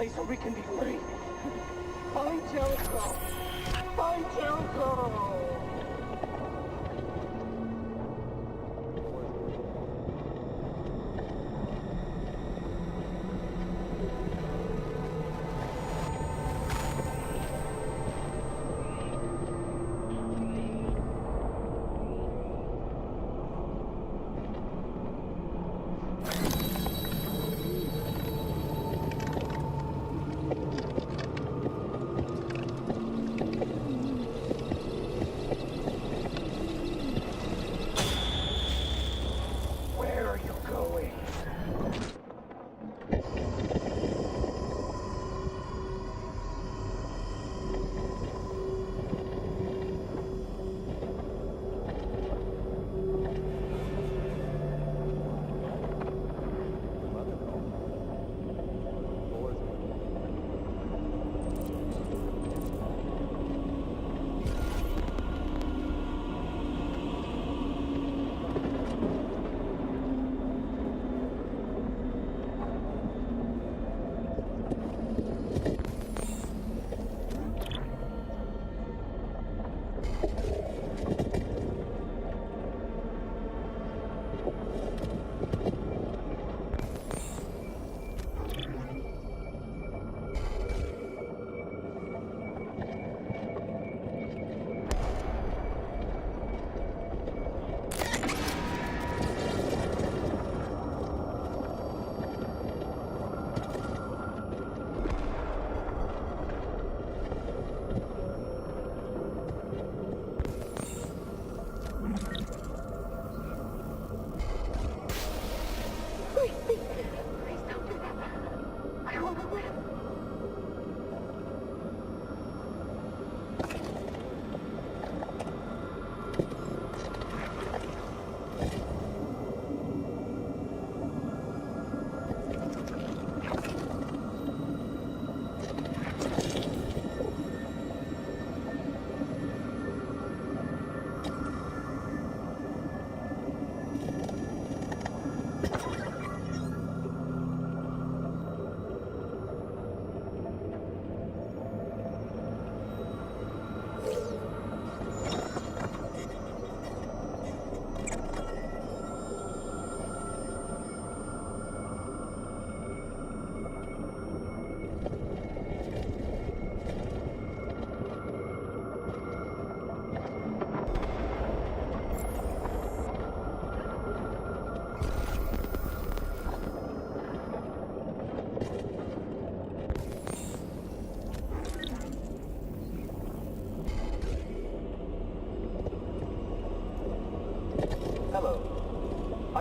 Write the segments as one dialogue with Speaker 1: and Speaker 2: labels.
Speaker 1: Place where we can be free. Find Jericho! Find Jericho!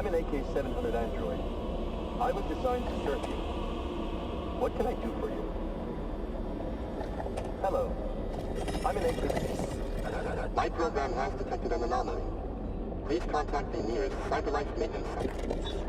Speaker 2: I'm an AK-700 android. I was designed to serve you. What can I do for you? Hello. I'm an AK... My program has detected an anomaly. Please contact the nearest cyberlife maintenance site.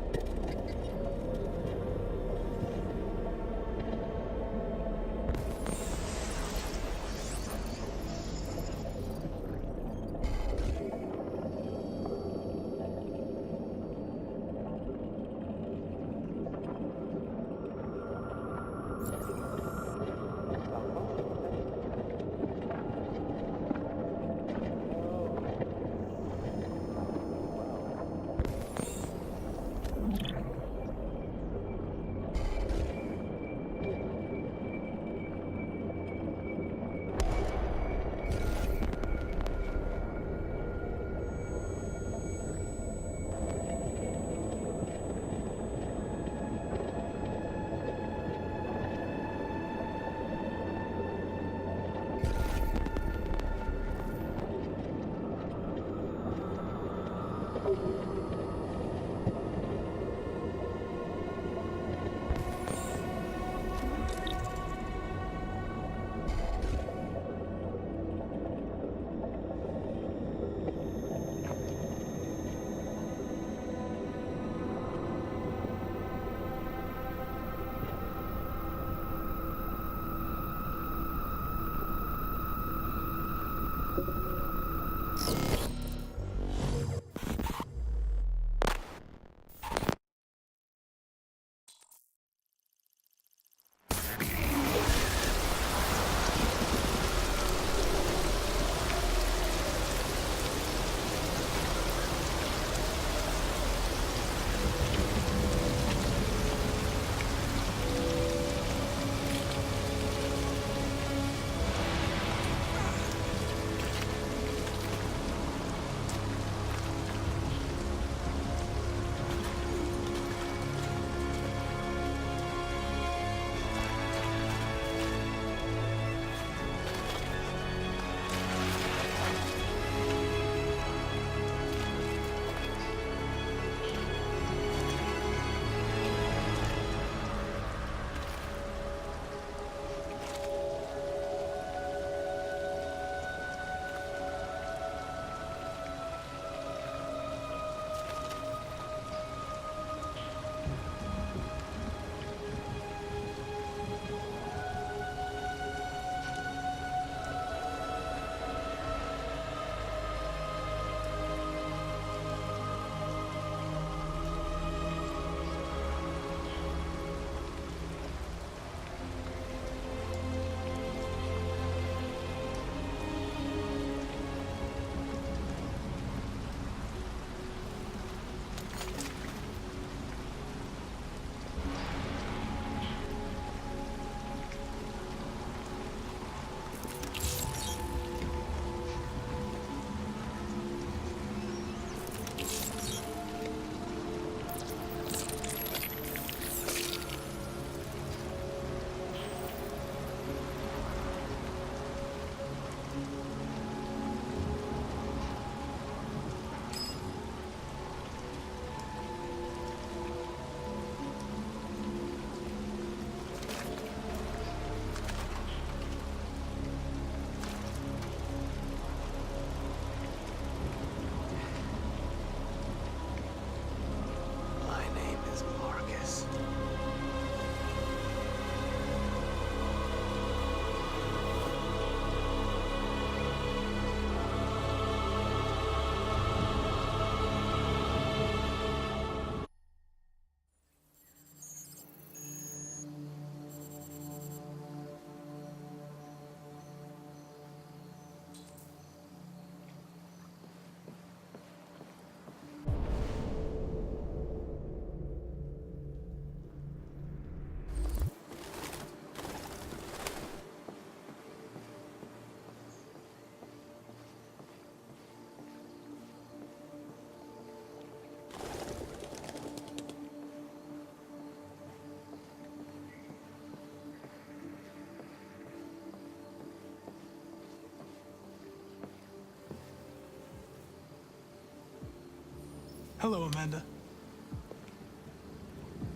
Speaker 3: Hello, Amanda.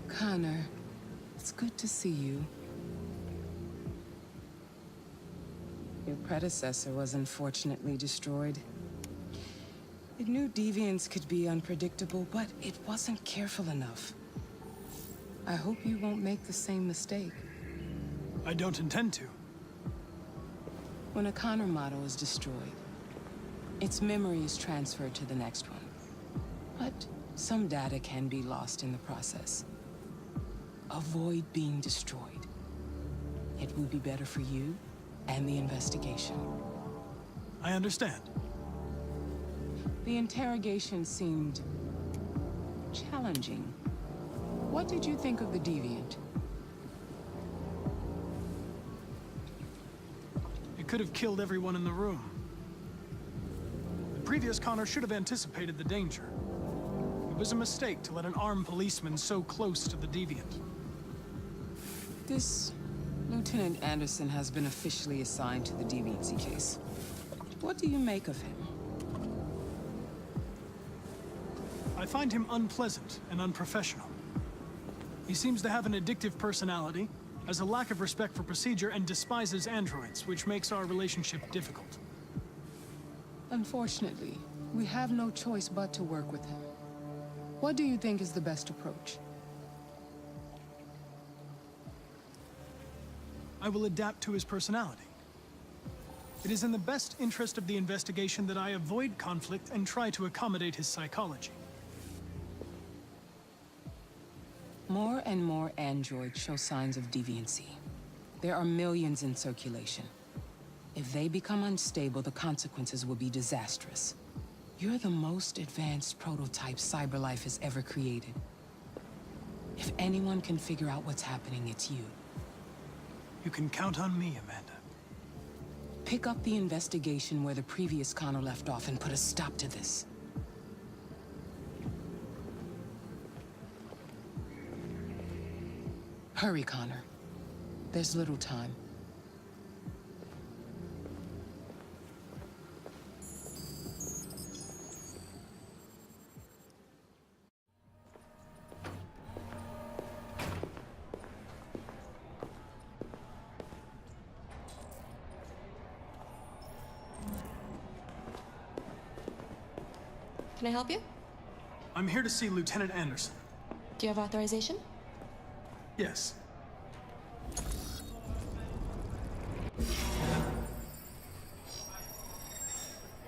Speaker 4: Connor, it's good to see you. Your predecessor was unfortunately destroyed. It knew deviants could be unpredictable, but it wasn't careful enough. I hope you won't make the same mistake.
Speaker 3: I don't intend to.
Speaker 4: When a Connor model is destroyed, its memory is transferred to the next one. But some data can be lost in the process. Avoid being destroyed. It will be better for you and the investigation.
Speaker 3: I understand.
Speaker 4: The interrogation seemed challenging. What did you think of the deviant?
Speaker 3: It could have killed everyone in the room. The previous Connor should have anticipated the danger. It was a mistake to let an armed policeman so close to the deviant.
Speaker 4: This Lieutenant Anderson has been officially assigned to the deviancy case. What do you make of him?
Speaker 3: I find him unpleasant and unprofessional. He seems to have an addictive personality, has a lack of respect for procedure, and despises androids, which makes our relationship difficult.
Speaker 4: Unfortunately, we have no choice but to work with him. What do you think is the best approach?
Speaker 3: I will adapt to his personality. It is in the best interest of the investigation that I avoid conflict and try to accommodate his psychology.
Speaker 4: More and more androids show signs of deviancy. There are millions in circulation. If they become unstable, the consequences will be disastrous. You're the most advanced prototype CyberLife has ever created. If anyone can figure out what's happening, it's you.
Speaker 3: You can count on me, Amanda.
Speaker 4: Pick up the investigation where the previous Connor left off and put a stop to this. Hurry, Connor. There's little time.
Speaker 5: Can I help you?
Speaker 3: I'm here to see Lieutenant Anderson.
Speaker 5: Do you have authorization?
Speaker 3: Yes.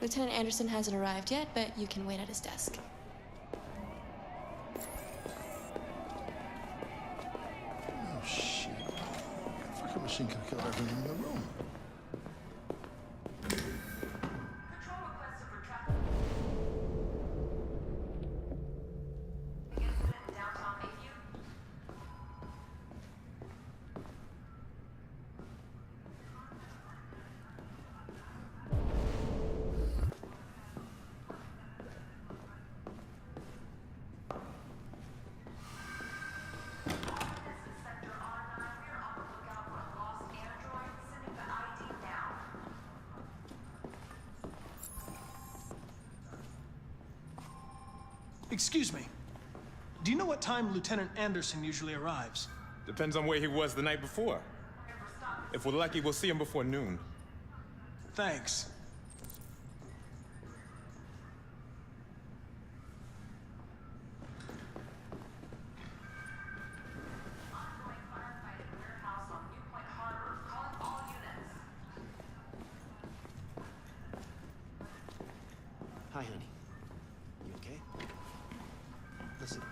Speaker 5: Lieutenant Anderson hasn't arrived yet, but you can wait at his desk.
Speaker 6: Oh, shit. Fucking machine could have killed everyone in the room.
Speaker 3: Excuse me. Do you know what time Lieutenant Anderson usually arrives?
Speaker 7: Depends on where he was the night before. If we're lucky, we'll see him before noon.
Speaker 3: Thanks.
Speaker 8: Hi, honey. You okay? Listen.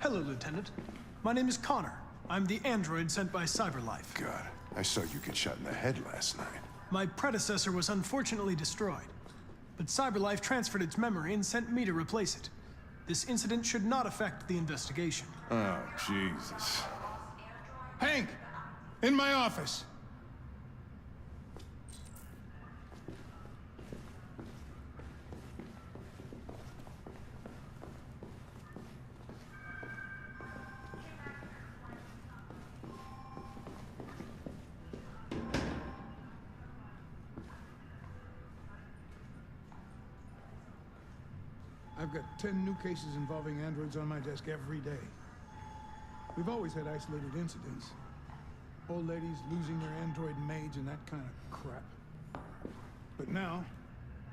Speaker 3: Hello, Lieutenant. My name is Connor. I'm the android sent by CyberLife.
Speaker 9: God, I saw you get shot in the head last night.
Speaker 3: My predecessor was unfortunately destroyed, but CyberLife transferred its memory and sent me to replace it. This incident should not affect the investigation.
Speaker 9: Oh, Jesus.
Speaker 6: Hank! In my office! I've got 10 new cases involving androids on my desk every day. We've always had isolated incidents. Old ladies losing their android maids and that kind of crap. But now,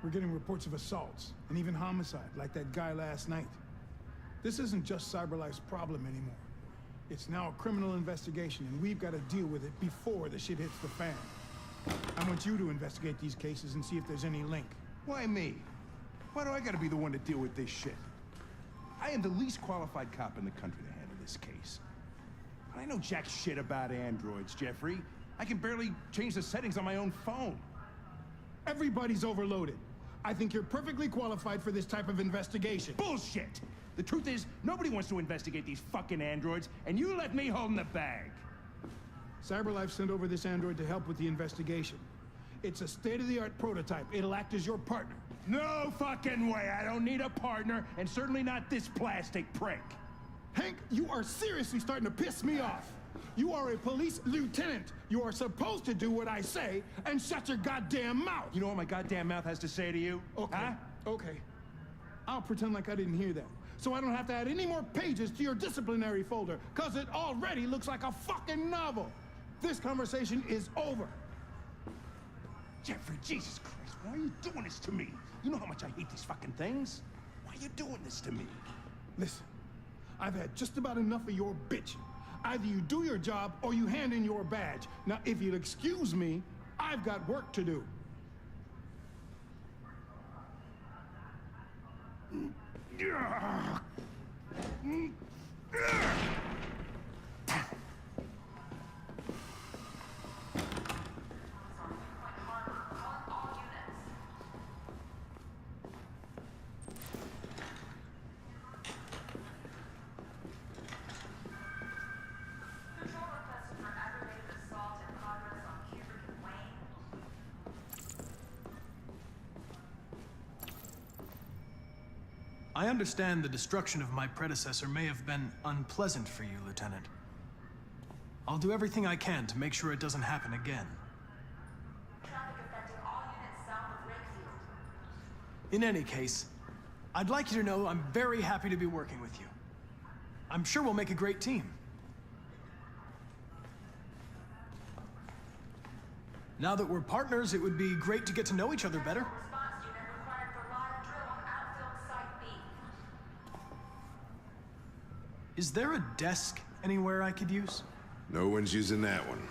Speaker 6: we're getting reports of assaults and even homicide, like that guy last night. This isn't just CyberLife's problem anymore. It's now a criminal investigation, and we've got to deal with it before the shit hits the fan. I want you to investigate these cases and see if there's any link.
Speaker 9: Why me? Why do I gotta be the one to deal with this shit? I am the least qualified cop in the country to handle this case. I know jack shit about androids, Jeffrey. I can barely change the settings on my own phone.
Speaker 6: Everybody's overloaded. I think you're perfectly qualified for this type of investigation.
Speaker 9: Bullshit! The truth is, nobody wants to investigate these fucking androids, and you let me hold in the bag.
Speaker 6: CyberLife sent over this android to help with the investigation. It's a state-of-the-art prototype. It'll act as your partner.
Speaker 9: No fucking way! I don't need a partner, and certainly not this plastic prick.
Speaker 6: Hank, you are seriously starting to piss me off. You are a police lieutenant. You are supposed to do what I say and shut your goddamn mouth.
Speaker 9: You know what my goddamn mouth has to say to you?
Speaker 6: Okay,
Speaker 9: Huh?
Speaker 6: okay. I'll pretend like I didn't hear that, so I don't have to add any more pages to your disciplinary folder, because it already looks like a fucking novel. This conversation is over.
Speaker 9: Jeffrey, Jesus Christ, why are you doing this to me? You know how much I hate these fucking things. Why are you doing this to me?
Speaker 6: Listen, I've had just about enough of your bitching. Either you do your job or you hand in your badge. Now, if you'll excuse me, I've got work to do.
Speaker 3: I understand the destruction of my predecessor may have been unpleasant for you, Lieutenant. I'll do everything I can to make sure it doesn't happen again.
Speaker 10: Traffic affecting all units south of Lakefield.
Speaker 3: In any case, I'd like you to know I'm very happy to be working with you. I'm sure we'll make a great team. Now that we're partners, it would be great to get to know each other better.
Speaker 10: Response unit required for live drill on outfield site B.
Speaker 3: Is there a desk anywhere I could use?
Speaker 9: No one's using that one.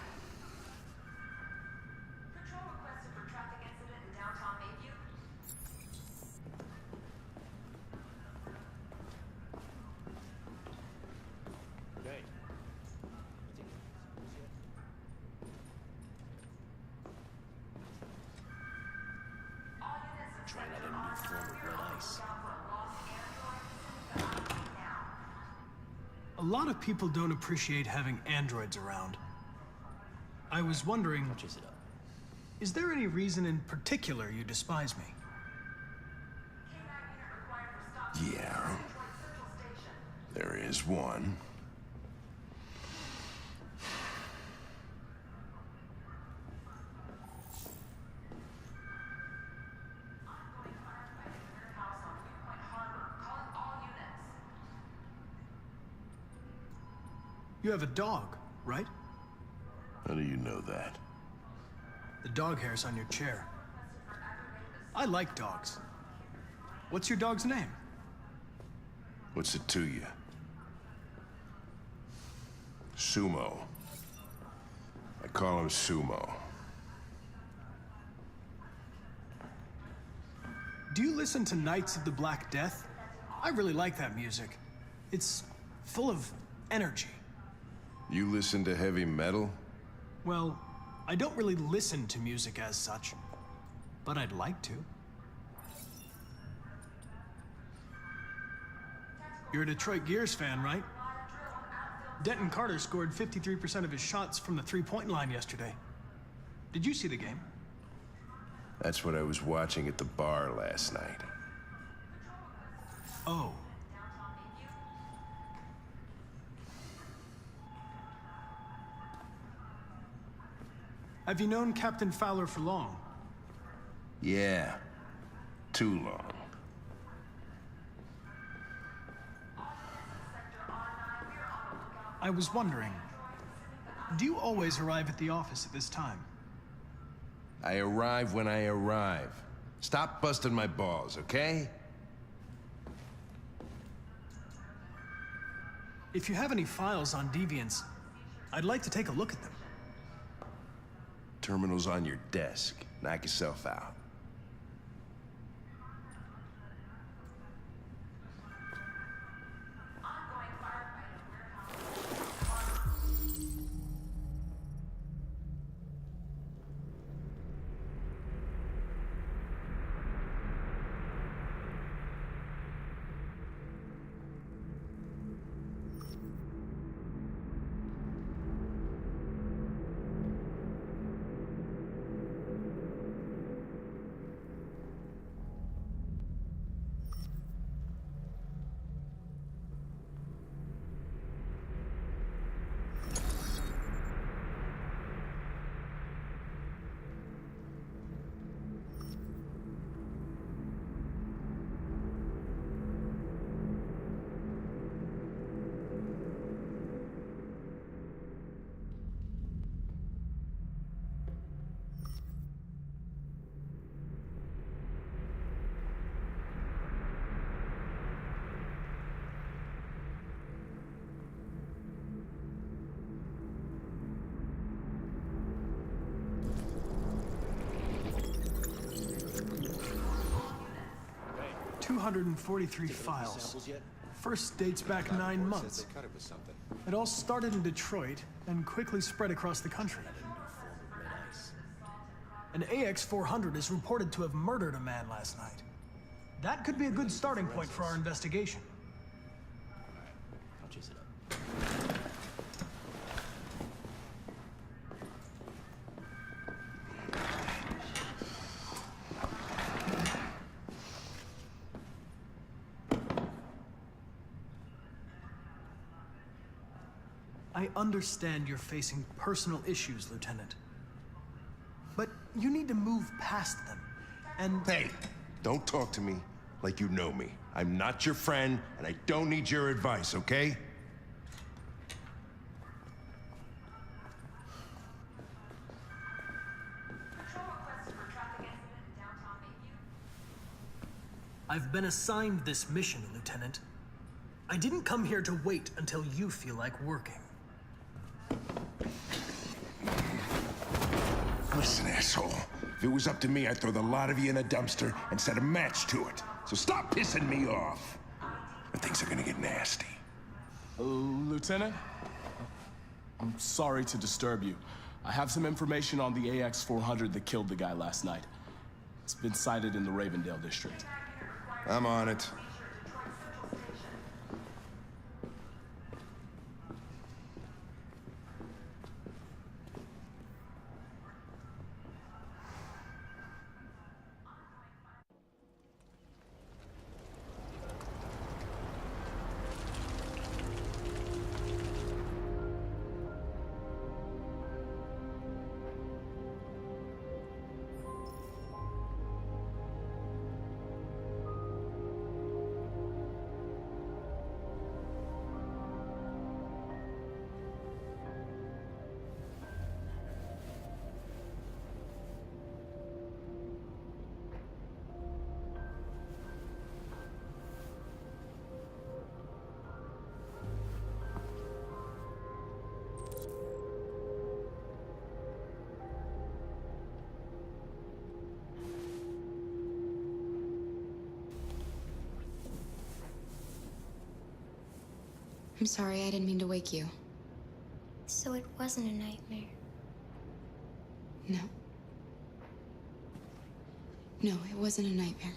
Speaker 10: Patrol requested for traffic incident in downtown Mayview.
Speaker 8: Hey.
Speaker 10: All units
Speaker 8: Trying out a new form of red ice.
Speaker 3: A lot of people don't appreciate having androids around. I was wondering,
Speaker 8: Chase it up.
Speaker 3: is there any reason in particular you despise me?
Speaker 9: Yeah, there is one.
Speaker 3: You have a dog, right?
Speaker 9: How do you know that?
Speaker 3: The dog hair's on your chair. I like dogs. What's your dog's name?
Speaker 9: What's it to you? Sumo. I call him Sumo.
Speaker 3: Do you listen to Knights of the Black Death? I really like that music. It's full of energy.
Speaker 11: You listen to heavy metal?
Speaker 3: Well, I don't really listen to music as such, but I'd like to. You're a Detroit Gears fan, right? Denton Carter scored 53% of his shots from the three-point line yesterday. Did you see the game?
Speaker 11: That's what I was watching at the bar last night.
Speaker 3: Oh. Have you known Captain Fowler for long?
Speaker 11: Yeah. Too long.
Speaker 3: I was wondering, do you always arrive at the office at this time?
Speaker 11: I arrive when I arrive. Stop busting my balls, okay?
Speaker 3: If you have any files on Deviants, I'd like to take a look at them.
Speaker 11: Terminal's on your desk. Knock yourself out.
Speaker 8: Hey,
Speaker 3: 243
Speaker 8: samples
Speaker 3: files.
Speaker 8: yet?
Speaker 3: First dates back 9 months.
Speaker 8: They cut it with something.
Speaker 3: It all started in Detroit and quickly spread across the country.
Speaker 8: A new form of red ice.
Speaker 3: An AX-400 is reported to have murdered a man last night. That could be a good starting point for our investigation.
Speaker 8: I'll chase it up.
Speaker 3: I understand you're facing personal issues, Lieutenant. But you need to move past them. And
Speaker 11: Hey, don't talk to me like you know me. I'm not your friend, and I don't need your advice, okay?
Speaker 10: Patrol requested for traffic incident in downtown Bayview.
Speaker 3: I've been assigned this mission, Lieutenant. I didn't come here to wait until you feel like working.
Speaker 11: Listen, asshole. If it was up to me, I'd throw the lot of you in a dumpster and set a match to it. So stop pissing me off. Or things are gonna get nasty.
Speaker 12: Lieutenant? I'm sorry to disturb you. I have some information on the AX-400 that killed the guy last night. It's been sighted in the Ravendale district.
Speaker 11: I'm on it.
Speaker 13: I'm sorry, I didn't mean to wake you.
Speaker 5: So it wasn't a nightmare.
Speaker 13: No. No, it wasn't a nightmare.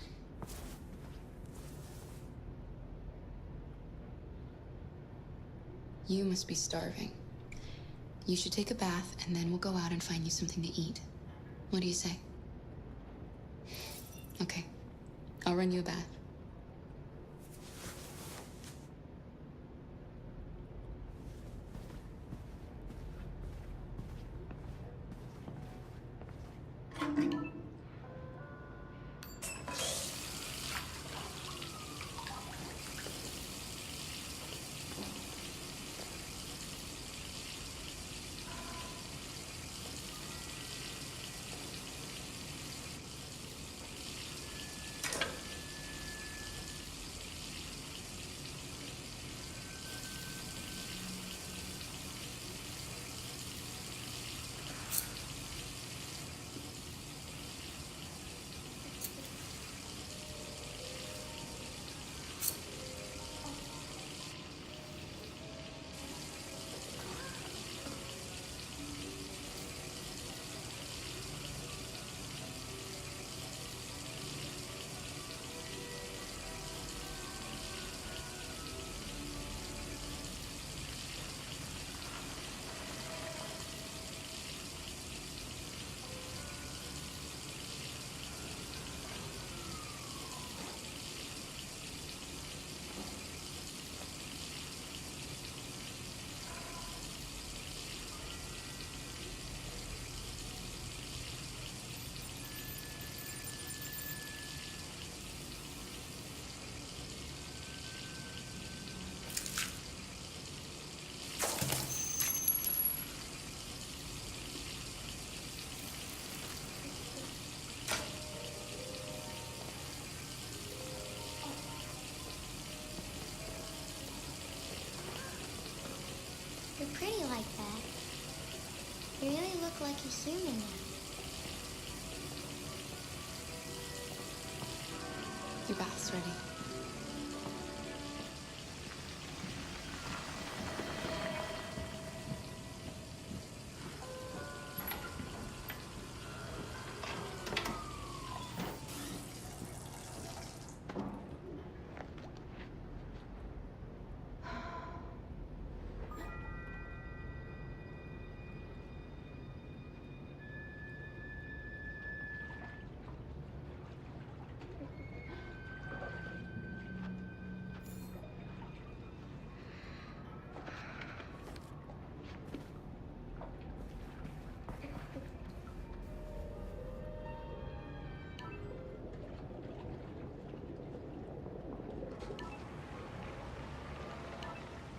Speaker 13: You must be starving. You should take a bath, and then we'll go out and find you something to eat. What do you say? Okay. I'll run you a bath.
Speaker 5: You're pretty like that. You really look like a human now.
Speaker 13: Your bath's ready.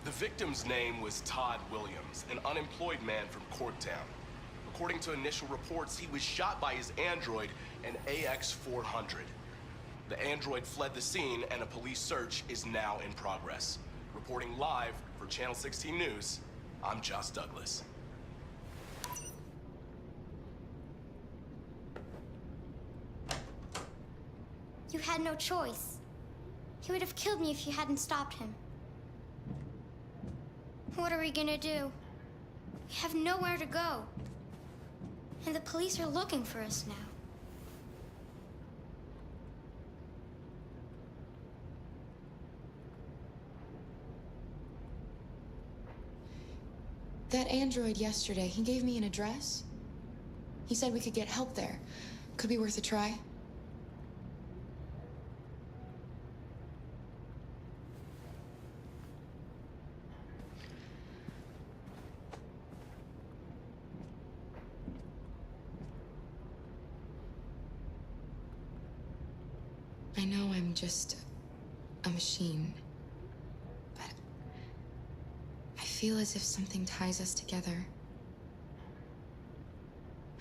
Speaker 12: The victim's name was Todd Williams, an unemployed man from Corktown. According to initial reports, he was shot by his android, an AX-400. The android fled the scene, and a police search is now in progress. Reporting live for Channel 16 News, I'm Josh Douglas.
Speaker 5: You had no choice. He would have killed me if you hadn't stopped him. What are we gonna do? We have nowhere to go. And the police are looking for us now.
Speaker 13: That android yesterday, he gave me an address. He said we could get help there. Could be worth a try. I know I'm just a machine, but I feel as if something ties us together.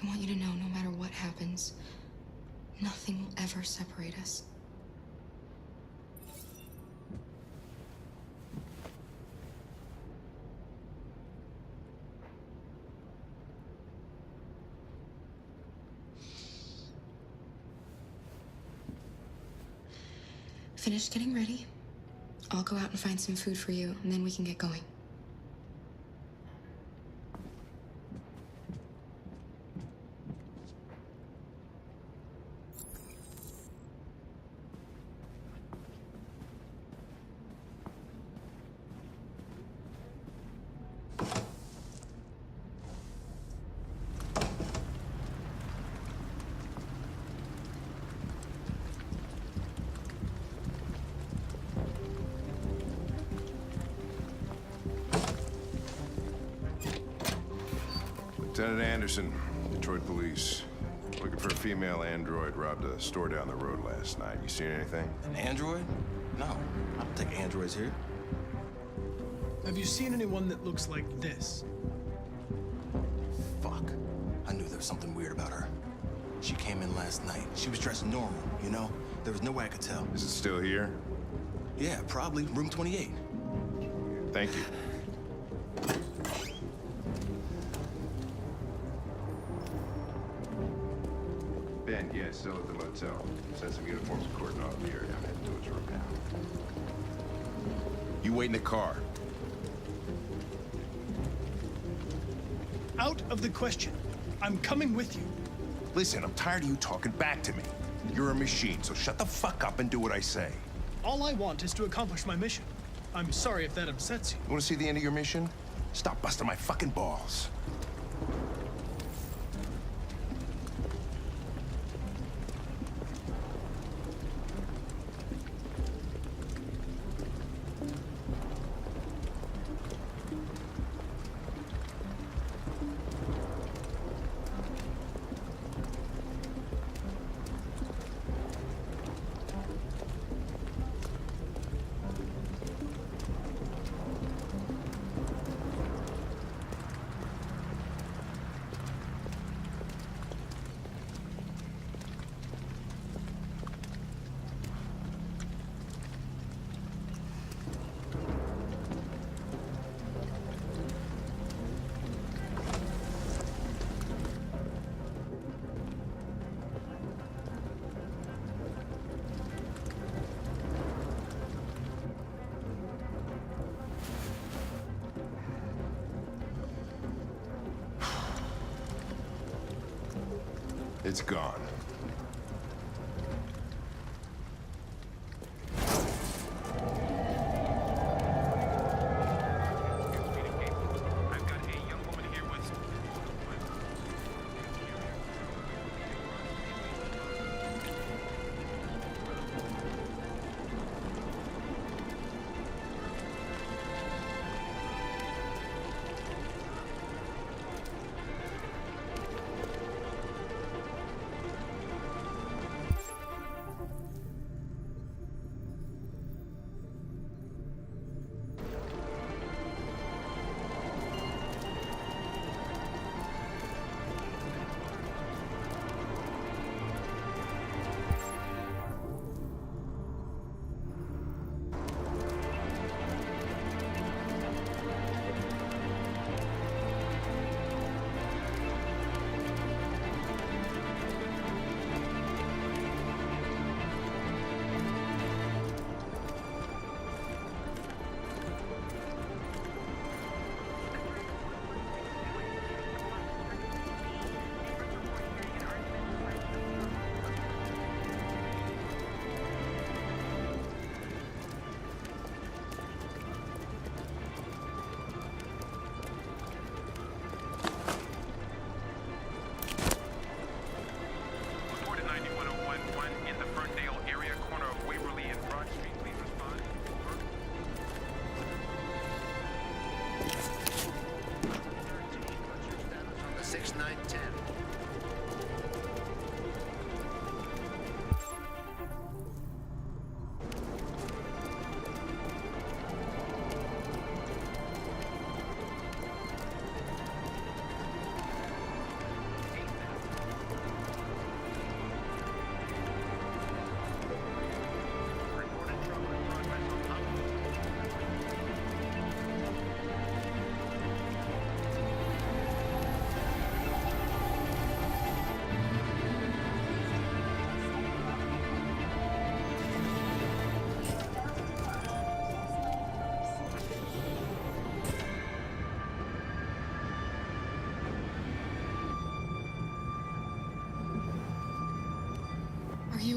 Speaker 13: I want you to know, no matter what happens, nothing will ever separate us. Finished getting ready. I'll go out and find some food for you, and then we can get going.
Speaker 11: Lieutenant Anderson, Detroit Police. Looking for a female android robbed a store down the road last night. You seen anything?
Speaker 8: An android? No, I don't think androids here.
Speaker 3: Have you seen anyone that looks like this?
Speaker 8: Fuck. I knew there was something weird about her. She came in last night. She was dressed normal, you know? There was no way I could tell.
Speaker 11: Is it still here?
Speaker 8: Yeah, probably. Room 28.
Speaker 11: Thank you. Ben, yeah, still at the motel. Sent some uniforms and cordon off the area. I'm heading to his room now. You wait in the car.
Speaker 3: Out of the question. I'm coming with you.
Speaker 11: Listen, I'm tired of you talking back to me. You're a machine, so shut the fuck up and do what I say.
Speaker 3: All I want is to accomplish my mission. I'm sorry if that upsets you.
Speaker 11: You want to see the end of your mission? Stop busting my fucking balls. It's gone.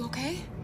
Speaker 4: okay?